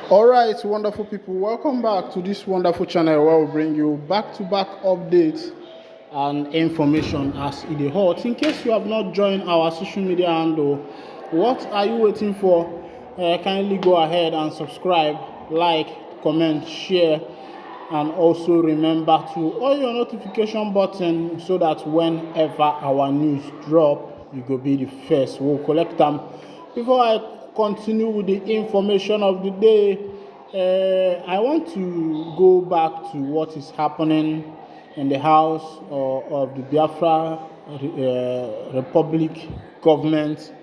All right, wonderful people, welcome back to this wonderful channel where we bring you back-to-back updates and information as it is hot. In case you have not joined our social media handle, what are you waiting for? Kindly go ahead and subscribe, like, comment, share, and also remember to on your notification button so that whenever our news drop, you go be the first. We'll collect them. Before I continue with the information of the day, I want to go back to what is happening in the house of the Biafra Republic government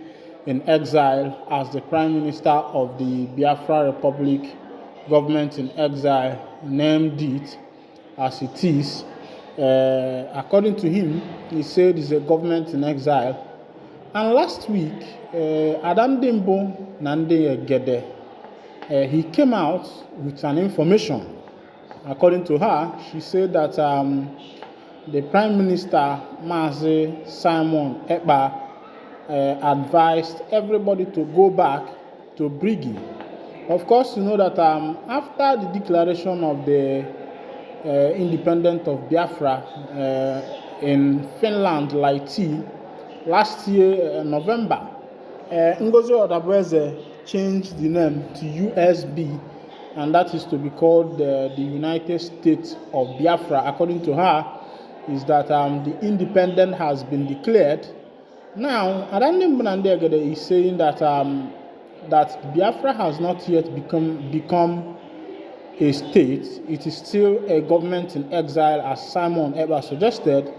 in exile, as the Prime Minister of the Biafra Republic government in exile named it as it is. According to him, he said it's a government in exile. And last week, Nnamdi, he came out with an information. According to her, she said that the Prime Minister, Mazi Simon Ekpa, advised everybody to go back to Brigi. Of course, you know that after the declaration of the independence of Biafra in Finland, Laiti, last year, November, Ngozi Odabueze changed the name to USB, and that is to be called the United States of Biafra. According to her, is that the independence has been declared. Now, Nnamdi is saying that that Biafra has not yet become a state. It is still a government in exile, as Simon Ekpa suggested,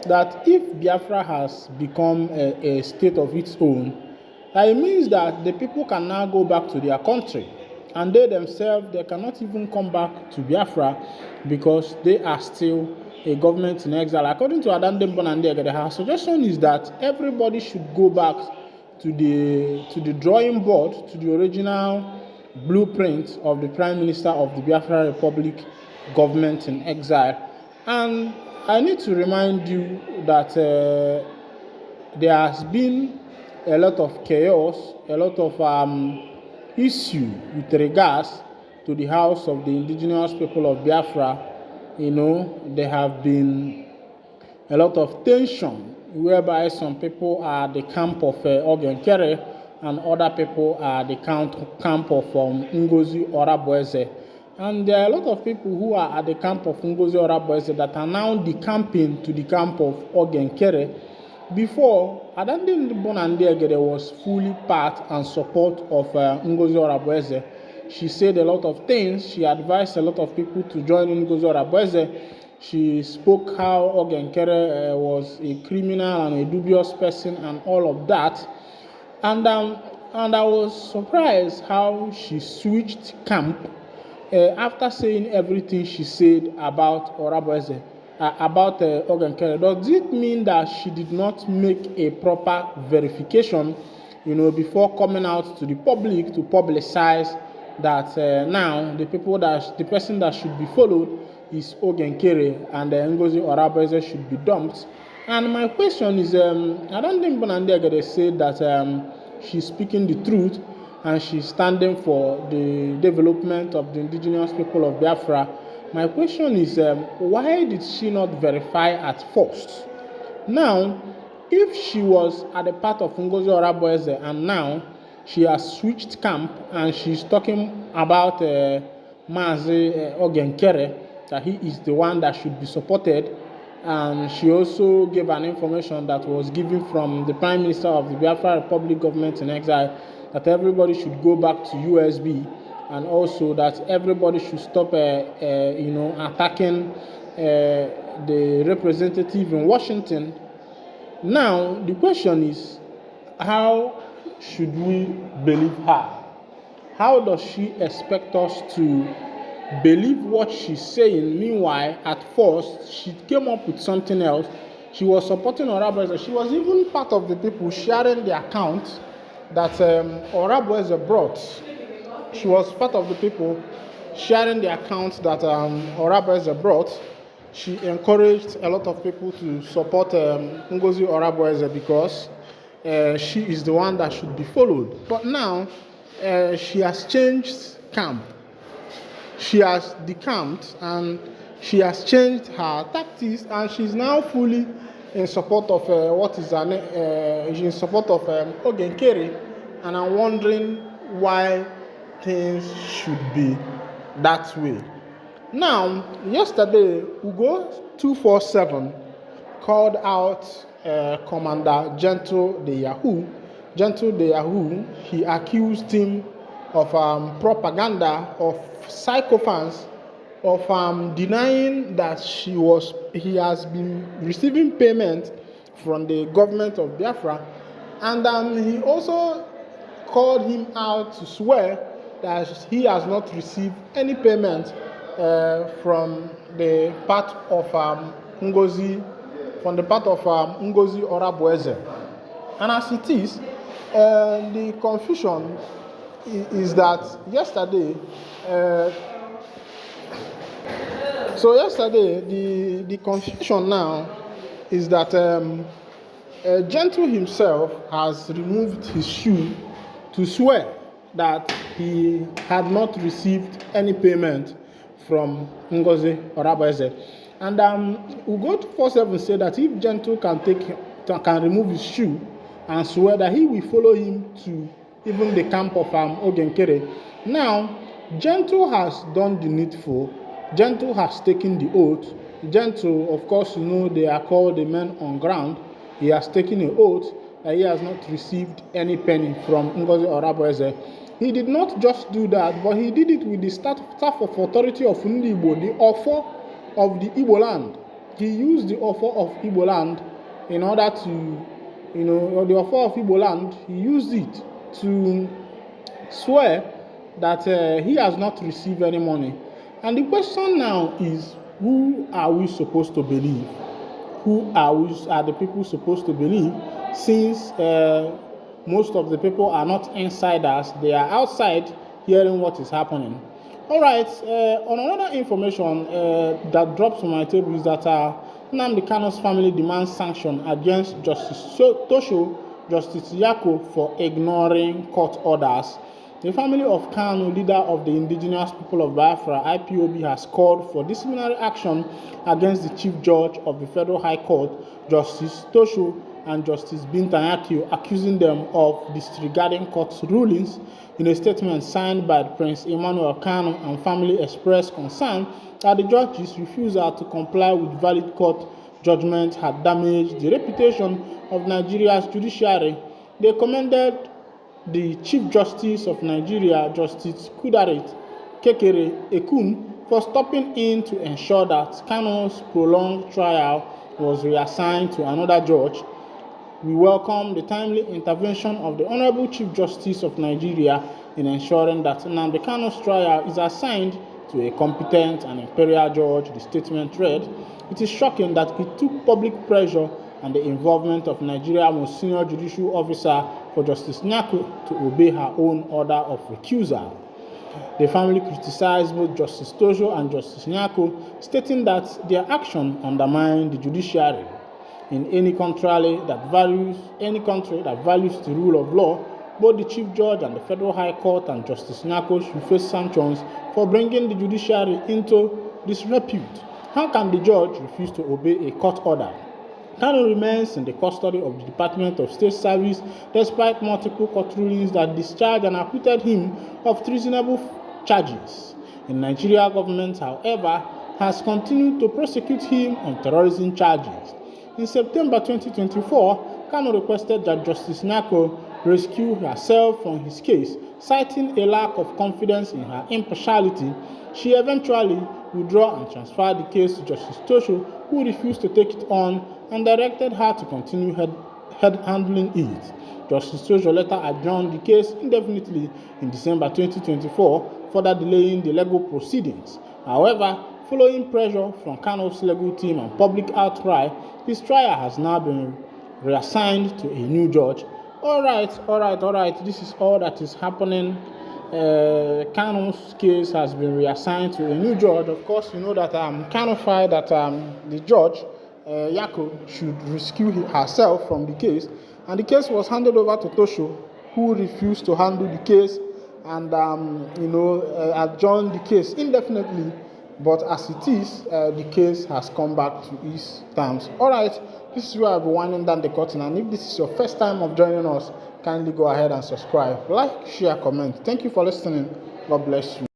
that if Biafra has become a state of its own, that it means that the people can now go back to their country, and they themselves, they cannot even come back to Biafra because they are still a government in exile. According to Nnamdi, her suggestion is that everybody should go back to the drawing board, to the original blueprint of the Prime Minister of the Biafra Republic government in exile. And I need to remind you that there has been a lot of chaos, a lot of issue with regards to the house of the indigenous people of Biafra. You know, there have been a lot of tension, whereby some people are the camp of Ogenkere and other people are the camp of Ngozi Odabueze. And there are a lot of people who are at the camp of Ngozi Odabueze that are now decamping to the camp of Ogenkere. Before, Nnamdi was fully part and support of Ngozi Odabueze. She said a lot of things. She advised a lot of people to join Ngozi Odabueze. She spoke how Ogenkere was a criminal and a dubious person and all of that. And I was surprised how she switched camp after saying everything she said about Odabueze. About Ogenkere. Does it mean that she did not make a proper verification, before coming out to the public to publicize that now the person that should be followed is Ogenkere, and Ngozi Odabueze should be dumped? And my question is, I don't think Nnamdi said that she's speaking the truth and she's standing for the development of the indigenous people of Biafra. My question is, why did she not verify at first? Now, if she was at the part of Ngozi Odabueze and now she has switched camp and she's talking about Mazi Ogenkere, that he is the one that should be supported, and she also gave an information that was given from the Prime Minister of the Biafra Republic government in exile, that everybody should go back to USB, and also that everybody should stop, attacking the representative in Washington. Now, the question is, how should we believe her? How does she expect us to believe what she's saying? Meanwhile, at first, she came up with something else. She was supporting Odabueze. She was even part of the people sharing the account that Odabueze brought. She was part of the people sharing the account that Odabueze brought. She encouraged a lot of people to support Ngozi Odabueze because she is the one that should be followed. But now, she has changed camp. She has decamped and she has changed her tactics, and she's now fully in support of she's in support of Ogenkere, and I'm wondering why things should be that way. Now, yesterday, Ugo 247 called out Commander Gentle the Yahoo. Gentle the Yahoo, he accused him of propaganda, of sycophants, of denying that he has been receiving payment from the government of Biafra, and he also called him out to swear that he has not received any payment from the part of Ngozi Orabueze. And as it is, the confusion is that yesterday, the confusion now is that Gentle himself has removed his shoe to swear that he had not received any payment from Ngozi Orabueze. And Ugo 247 said that if Gentle can remove his shoe and swear that he will follow him to even the camp of Ogenkere. Now, Gentle has done the needful. Gentle has taken the oath. Gentle, of course, they are called the men on ground. He has taken an oath that he has not received any penny from Ngozi Orabueze. He did not just do that, but he did it with the staff of authority of Nnamdi, the offer of the Igbo land. He used the offer of Igbo land in order to, the offer of Igbo land, he used it to swear that he has not received any money. And the question now is, who are we supposed to believe? Who are the people supposed to believe, since most of the people are not insiders, they are outside hearing what is happening. All right, on another information that drops on my table is that Nnamdi Kanu's family demands sanction against Justice Tosho, Justice Yako for ignoring court orders. The family of Kanu, leader of the indigenous people of Biafra, IPOB, has called for disciplinary action against the Chief Judge of the Federal High Court, Justice Tosho, and Justice Bintanyaki, accusing them of disregarding court's rulings. In a statement signed by Prince Emmanuel Kanu and family, expressed concern that the judge's refusal to comply with valid court judgment had damaged the reputation of Nigeria's judiciary. They commended the Chief Justice of Nigeria, Justice Kudarit Kekere Ekun, for stepping in to ensure that Kanu's prolonged trial was reassigned to another judge. We welcome the timely intervention of the Honorable Chief Justice of Nigeria in ensuring that Nnamdi Kanu's trial is assigned to a competent and imperial judge, the statement read. It is shocking that it took public pressure and the involvement of Nigeria's most senior judicial officer for Justice Nyako to obey her own order of recusal. The family criticized both Justice Tosho and Justice Nyako, stating that their action undermined the judiciary. In any country that values the rule of law, both the Chief Judge and the Federal High Court and Justice Nyako should face sanctions for bringing the judiciary into disrepute. How can the judge refuse to obey a court order? Kanu remains in the custody of the Department of State Service despite multiple court rulings that discharged and acquitted him of treasonable charges. The Nigerian government, however, has continued to prosecute him on terrorism charges. In September 2024, Kanu requested that Justice Nyako rescue herself from his case, citing a lack of confidence in her impartiality. She eventually withdrew and transferred the case to Justice Tosho, who refused to take it on and directed her to continue handling it. Justice Tosho later adjourned the case indefinitely in December 2024, further delaying the legal proceedings. However, following pressure from Kanu's legal team and public outcry, his trial has now been reassigned to a new judge. All right. This is all that is happening. Kanu's case has been reassigned to a new judge. Of course, you know that Kanu filed that the judge, Yako, should rescue herself from the case, and the case was handed over to Tosho, who refused to handle the case and adjourn the case indefinitely. But as it is, the case has come back to its terms. All right, this is where I'll be winding down the curtain. And if this is your first time of joining us, kindly go ahead and subscribe, like, share, comment. Thank you for listening. God bless you.